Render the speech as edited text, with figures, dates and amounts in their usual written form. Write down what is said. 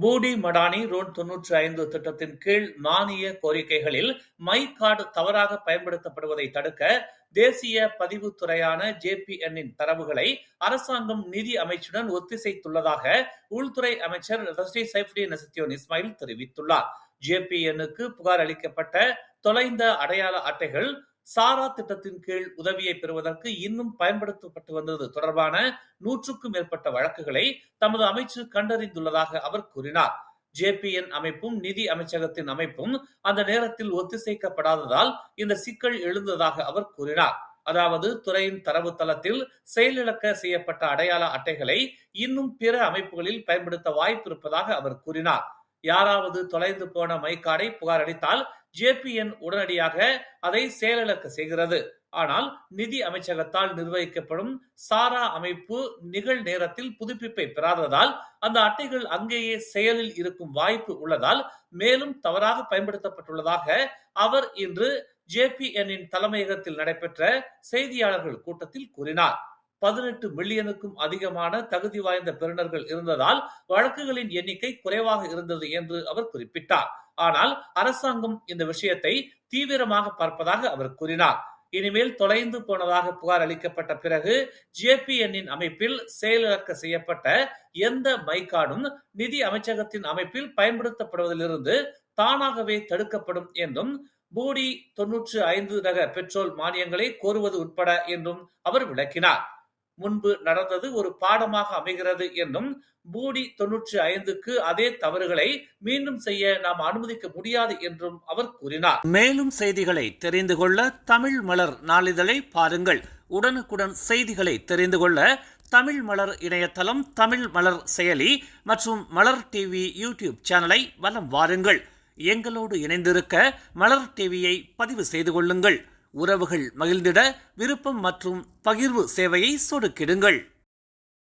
பூடி Madani road 95 திட்டத்தின் கீழ் மானிய கோரிக்கைகளில் மை கார்டு தவறாக பயன்படுத்தப்படுவதை தடுக்க தேசிய பதிவுத்துறையான JPN-இன் தரவுகளை அரசாங்கம் நிதி அமைச்சுடன் ஒத்திசைத்துள்ளதாக உள்துறை அமைச்சர் ரஸ்டி சைஃபுடின் நசுத்தியோன் இஸ்மாயில் தெரிவித்துள்ளார். JPN-க்கு புகார் அளிக்கப்பட்ட தொலைந்த அடையாள அட்டைகள் சாரா திட்டத்தின் கீழ் உதவியை பெறுவதற்கு இன்னும் பயன்படுத்தப்பட்டு வந்தது தொடர்பான 100க்கும் மேற்பட்ட வழக்குகளை தமது அமைச்சு கண்டறிந்துள்ளதாக அவர் கூறினார். JPN அமைப்பும் நிதி அமைச்சகத்தின் அமைப்பும் அந்த நேரத்தில் ஒத்திசைக்கப்படாததால் இந்த சிக்கல் எழுந்ததாக அவர் கூறினார். அதாவது துறையின் தரவுத்தளத்தில் செயலிழக்க செய்யப்பட்ட அடையாள அட்டைகளை இன்னும் பிற அமைப்புகளில் பயன்படுத்த வாய்ப்பு இருப்பதாக அவர் கூறினார். யாராவது தொலைந்து போன மை கார்டை புகார் அளித்தால் JPN உடனடியாக அதை செயலிழக்க செய்கிறது. ஆனால் நிதி அமைச்சகத்தால் நிர்வகிக்கப்படும் சாரா அமைப்பு நிகழ் நேரத்தில் புதுப்பிப்பை பெறாததால் அந்த அட்டைகள் அங்கேயே செயலில் இருக்கும் வாய்ப்பு உள்ளதால் மேலும் தவறாக பயன்படுத்தப்பட்டுள்ளதாக அவர் இன்று JPN-இன் தலைமையகத்தில் நடைபெற்ற செய்தியாளர்கள் கூட்டத்தில் கூறினார். 18 மில்லியனுக்கும் அதிகமான தகுதி வாய்ந்த பெறுநர்கள் இருந்ததால் வழக்குகளின் எண்ணிக்கை குறைவாக இருந்தது என்று அவர் குறிப்பிட்டார். ஆனால் அரசாங்கம் இந்த விஷயத்தை தீவிரமாக பார்ப்பதாக அவர் கூறினார். இனிமேல் தொலைந்து போனதாக புகார் அளிக்கப்பட்ட பிறகு JPN-இன் அமைப்பில் செயலிழக்க செய்யப்பட்ட எந்த மை கார்டும் நிதி அமைச்சகத்தின் அமைப்பில் பயன்படுத்தப்படுவதிலிருந்து தானாகவே தடுக்கப்படும் என்றும் பூடி 95 ரக பெட்ரோல் மானியங்களை கோருவது உட்பட என்றும் அவர் விளக்கினார். முன்பு நடந்தது ஒரு பாடமாக அமைகிறது என்றும் பூடி 95க்கு அதே தவறுகளை மீண்டும் செய்ய நாம் அனுமதிக்க முடியாது என்றும் அவர் கூறினார். மேலும் செய்திகளை தெரிந்து கொள்ள தமிழ் மலர் நாளிதழை பாருங்கள். உடனுக்குடன் செய்திகளை தெரிந்து கொள்ள தமிழ் மலர் இணையதளம், தமிழ் மலர் செயலி மற்றும் மலர் டிவி யூடியூப் சேனலை வலம் வாருங்கள். எங்களோடு இணைந்திருக்க மலர் டிவியை பதிவு செய்து கொள்ளுங்கள். உறவுகள் மகிழ்ந்திட விருப்பம் மற்றும் பகிர்வு சேவையை சொடுக்கிடுங்கள்.